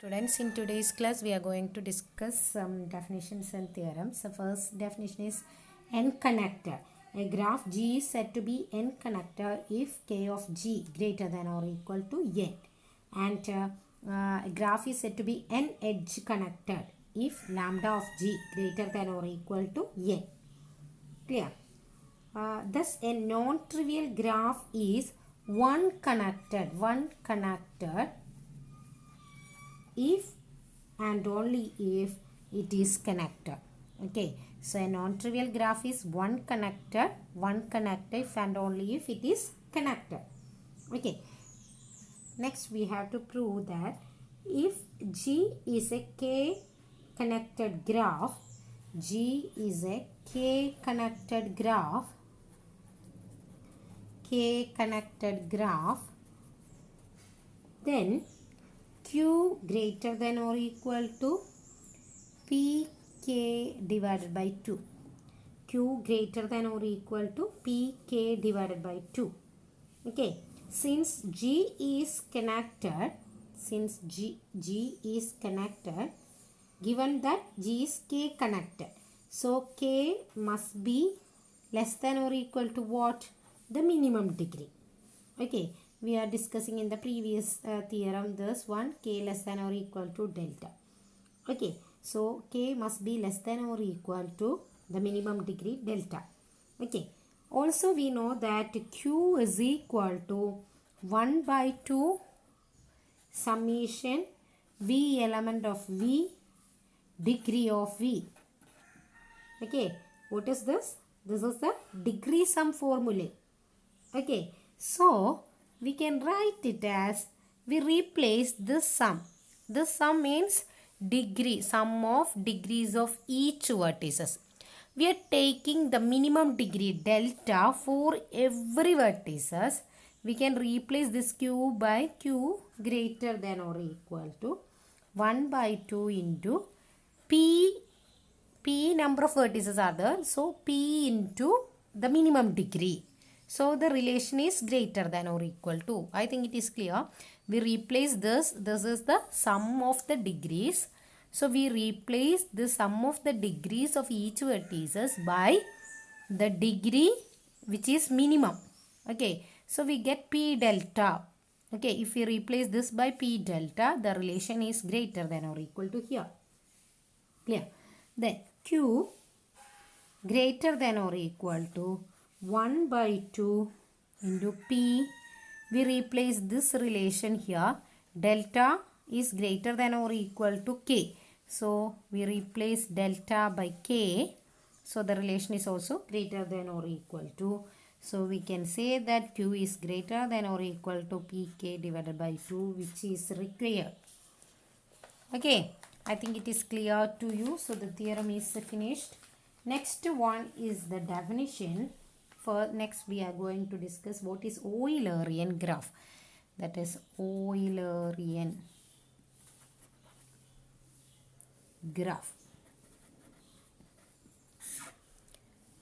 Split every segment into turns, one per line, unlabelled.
Students, in today's class we are going to discuss some definitions and theorems. The first definition is n-connected. A graph G is said to be n-connected if k of G greater than or equal to n. And a graph is said to be n-edge connected if lambda of G greater than or equal to n. Clear? Thus, a non-trivial graph is one connected if and only if it is connected. Okay, so a non-trivial graph is one connected if and only if it is connected. Okay, next we have to prove that if G is a k connected graph, then Q greater than or equal to Pk divided by 2. Q greater than or equal to Pk divided by 2. Okay, since G is connected, given that G is K connected, so K must be less than or equal to what? The minimum degree. Okay, we are discussing in the previous theorem this one, k less than or equal to delta. Okay, so k must be less than or equal to the minimum degree delta. Okay, also we know that q is equal to 1 by 2 summation v element of v degree of v. Okay, what is this? This is the degree sum formula. Okay, so we can write it as, we replace this sum. This sum means degree, sum of degrees of each vertices. We are taking the minimum degree delta for every vertices. We can replace this q by q greater than or equal to 1 by 2 into p number of vertices are there. So p into the minimum degree. So the relation is greater than or equal to. I think it is clear. We replace this. This is the sum of the degrees. So we replace the sum of the degrees of each vertices by the degree which is minimum. Okay. So we get P delta. Okay. If we replace this by P delta, the relation is greater than or equal to here. Clear? Then Q greater than or equal to 1 by 2 into P. We replace this relation here. Delta is greater than or equal to K. So we replace delta by K. So the relation is also greater than or equal to. So we can say that Q is greater than or equal to Pk divided by 2, which is required. Okay, I think it is clear to you. So the theorem is finished. Next one is the definition. For next we are going to discuss what is Eulerian graph. That is Eulerian graph.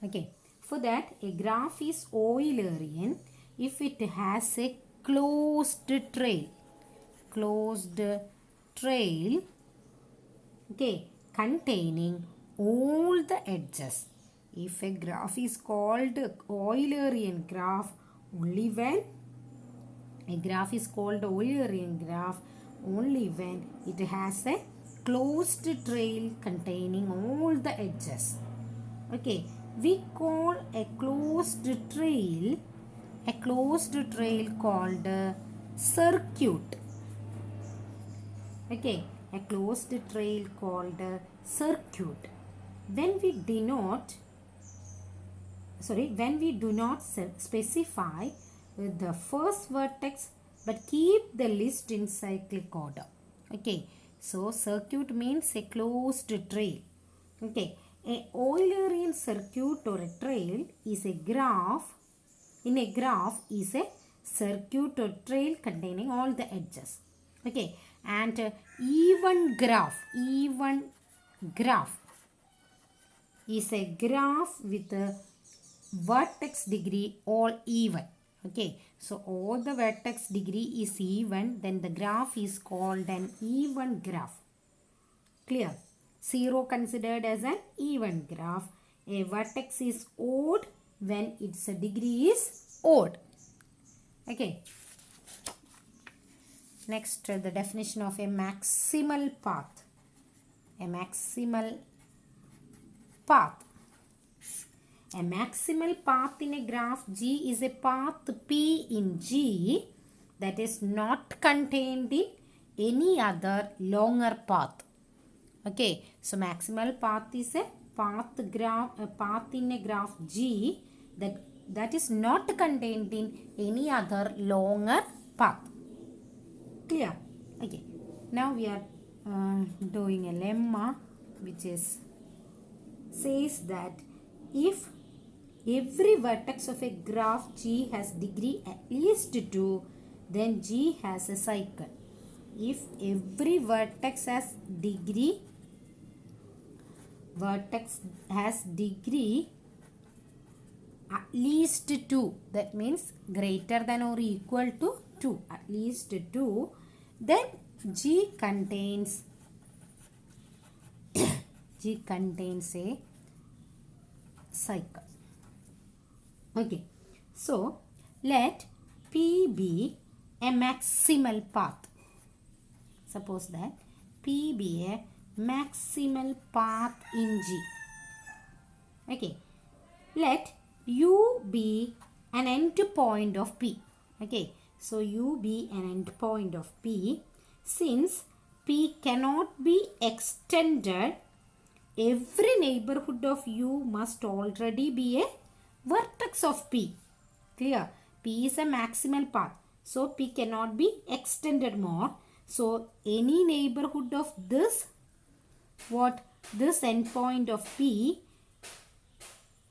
Okay, for that a graph is Eulerian if it has a closed trail, okay, containing all the edges. If a graph is called Eulerian graph only when it has a closed trail containing all the edges. Okay, we call a closed trail called circuit. Okay, a closed trail called circuit. When we do not specify the first vertex but keep the list in cyclic order. Okay, so circuit means a closed trail. Okay, a Eulerian circuit or a trail is a graph. In a graph is a circuit or trail containing all the edges. Okay, and even graph is a graph with a vertex degree all even. Okay, so all the vertex degree is even, then the graph is called an even graph. Clear? 0 considered as an even graph. A vertex is odd when its degree is odd. Okay. Next, the definition of a maximal path. A maximal path. A maximal path in a graph G is a path P in G that is not contained in any other longer path. Okay, so maximal path is a path in a graph G that is not contained in any other longer path. Clear? Okay. Now we are doing a lemma which says that if every vertex of a graph G has degree at least 2, then G has a cycle. If every vertex has degree at least 2, that means greater than or equal to 2, at least 2, then G contains a cycle. Okay, so let P be a maximal path. Suppose that P be a maximal path in G. Okay, let U be an endpoint of P. Okay, so U be an endpoint of P. Since P cannot be extended, every neighborhood of U must already be a vertex of P. Clear? P is a maximal path. So P cannot be extended more. So any neighborhood of this endpoint of P,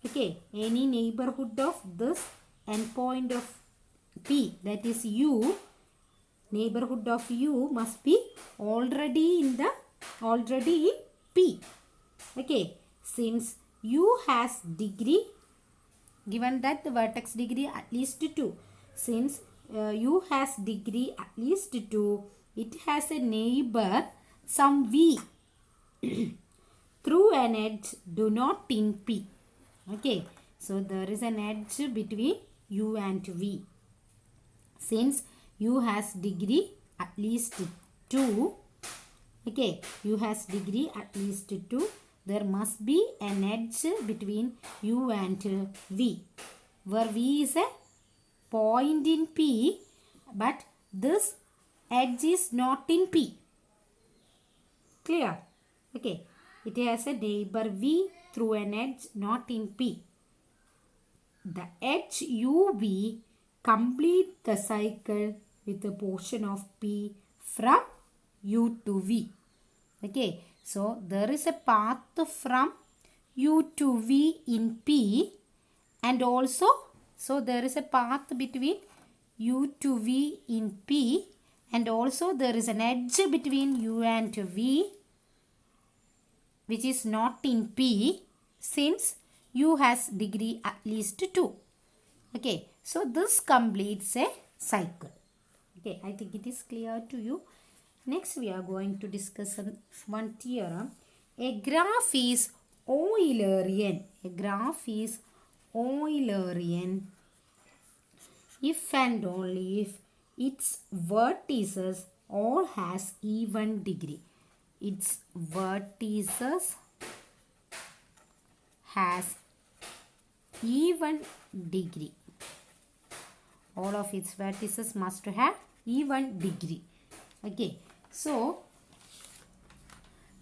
okay, any neighborhood of this endpoint of P, that is U, neighborhood of U must be already in P. Okay, since U has degree, given that the vertex degree at least 2, since U has degree at least 2, it has a neighbor some V through an edge do not in P. Okay, so there is an edge between U and V. Since U has degree at least 2, okay, U has degree at least 2, there must be an edge between U and V, where V is a point in P, but this edge is not in P. Clear? Okay, it has a neighbor V through an edge not in P. The edge UV complete the cycle with a portion of P from U to V. Okay, so there is a path from U to V in P, and also so there is a path between U to V in P, and also there is an edge between U and V which is not in P, since U has degree at least 2. Okay, so this completes a cycle. Okay, I think it is clear to you. Next we are going to discuss one theorem. A graph is Eulerian. A graph is Eulerian if and only if its vertices all has even degree. Its vertices has even degree. All of its vertices must have even degree. Okay, so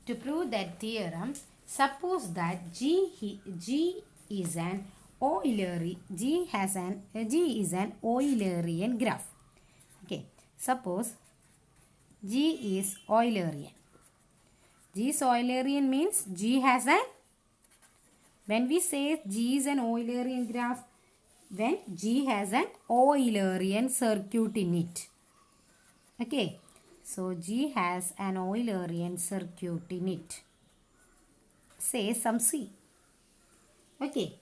to prove that theorem, suppose that G is an Eulerian graph. Okay, suppose G is Eulerian. G is Eulerian means G has an, when we say G is an Eulerian graph, when G has an Eulerian circuit in it. Okay, so G has an Eulerian circuit in it. Say some C. Okay,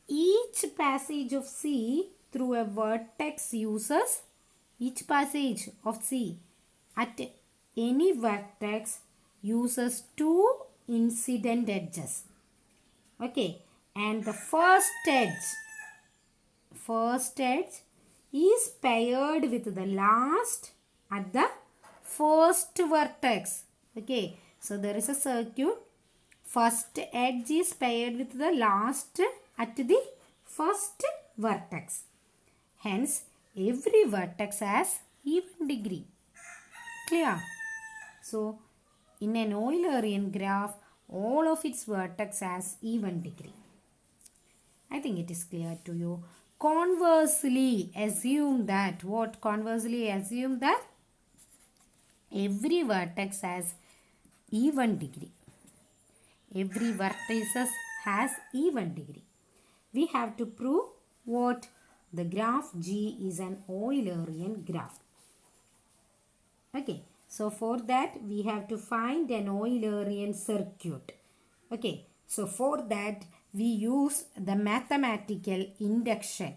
each passage of C through a vertex uses each passage of C at any vertex uses two incident edges. Okay, and the first edge is paired with the last at the first vertex. Okay, so there is a circuit. First edge is paired with the last at the first vertex. Hence, every vertex has even degree. Clear? So, in an Eulerian graph, all of its vertex has even degree. I think it is clear to you. Conversely, assume that what? Conversely, assume that every vertex has even degree. Every vertex has even degree. We have to prove what? The graph G is an Eulerian graph. Okay, so for that we have to find an Eulerian circuit. Okay, so for that we use the mathematical induction.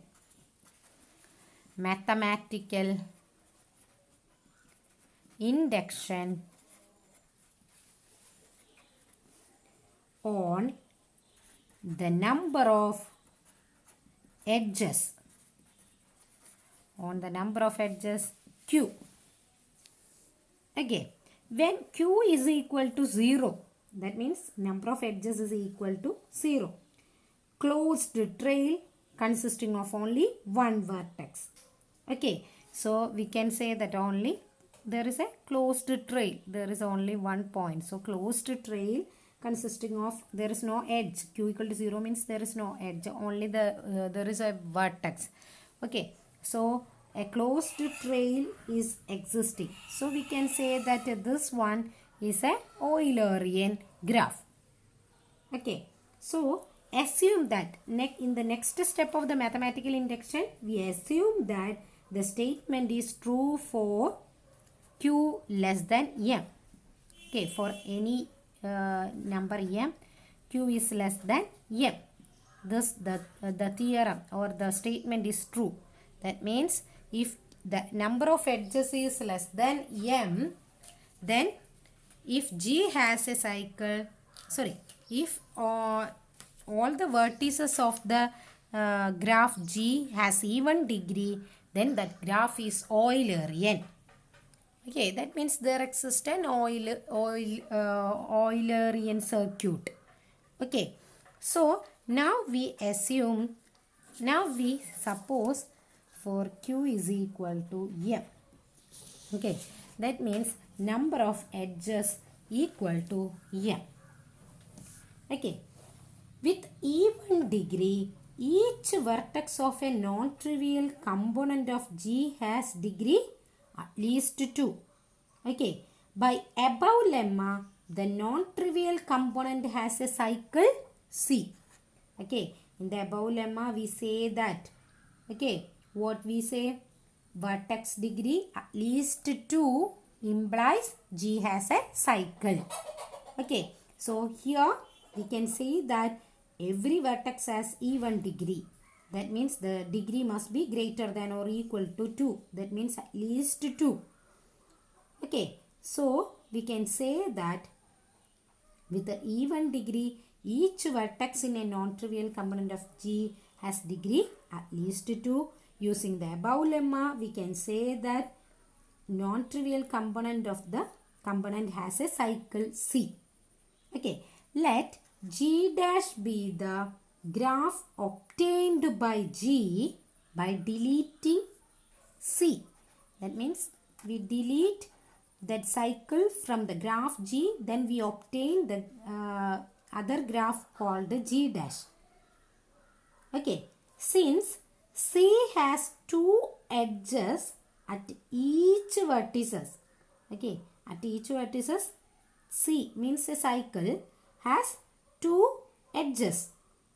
Mathematical induction on the number of edges. On the number of edges Q. Okay, when Q is equal to 0, that means number of edges is equal to 0. Closed trail consisting of only one vertex. Okay, so we can say that only there is a closed trail. There is only one point. So closed trail consisting of, there is no edge. Q equal to 0 means there is no edge. Only there is a vertex. Okay, so a closed trail is existing. So we can say that this one is a Eulerian graph. Okay, so assume that in the next step of the mathematical induction, we assume that the statement is true for Q less than M. Okay, for any number M, Q is less than M. This the theorem or the statement is true. That means if the number of edges is less than M, then if G has a cycle, if all the vertices of the graph G has even degree, then that graph is Eulerian. Okay, that means there exists an Eulerian circuit. Okay, so now we suppose for Q is equal to M. Okay, that means number of edges equal to M. Okay, with even degree, each vertex of a non-trivial component of G has degree at least 2. Okay, by above lemma, the non-trivial component has a cycle C. Okay, in the above lemma we say that, okay, what we say? Vertex degree at least 2 implies G has a cycle. Okay, so here we can say that every vertex has even degree. That means the degree must be greater than or equal to 2. That means at least 2. Okay, so we can say that with the even degree, each vertex in a non-trivial component of G has degree at least 2. Using the above lemma, we can say that non-trivial component of the component has a cycle C. Okay, let G dash be the graph obtained by G by deleting C. That means we delete that cycle from the graph G, then we obtain the other graph called G dash. Okay, since C has two edges at each vertices. Okay, at each vertices, C means a cycle has two edges.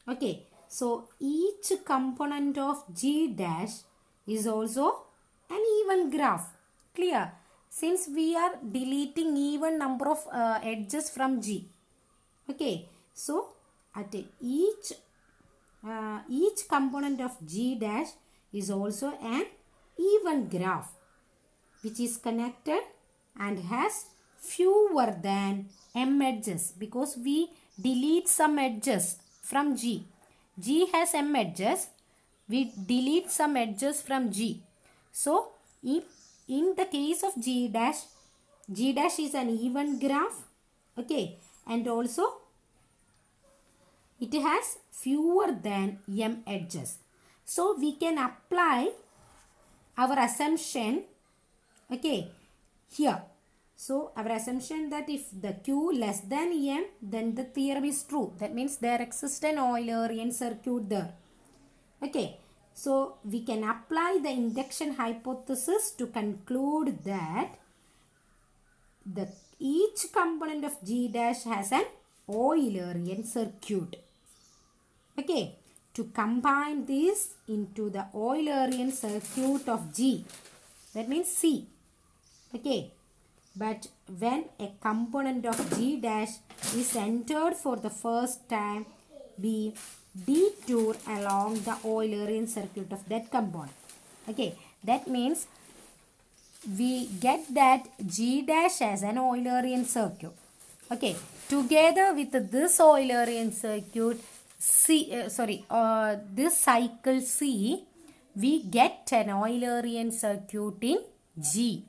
Okay, so each component of G dash is also an even graph. Clear? Since we are deleting even number of edges from G. Okay, so at each component of G dash is also an even graph which is connected and has fewer than m edges because we delete some edges from G. G has m edges. We delete some edges from G. So, if in the case of G dash is an even graph. Okay. And also it has fewer than m edges. So, we can apply our assumption, okay, here. So, our assumption that if the Q less than m, then the theorem is true. That means there exists an Eulerian circuit there. Okay. So, we can apply the induction hypothesis to conclude that each component of G dash has an Eulerian circuit. Okay. To combine this into the Eulerian circuit of G, that means C. Okay. But when a component of G dash is entered for the first time, we detour along the Eulerian circuit of that component. Okay. That means we get that G dash as an Eulerian circuit. Okay. Together with this Eulerian circuit, this cycle C, we get an Eulerian circuit in G.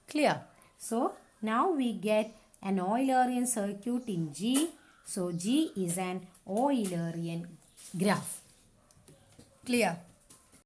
Clear? So, now we get an Eulerian circuit in G. So, G is an Eulerian graph. Clear?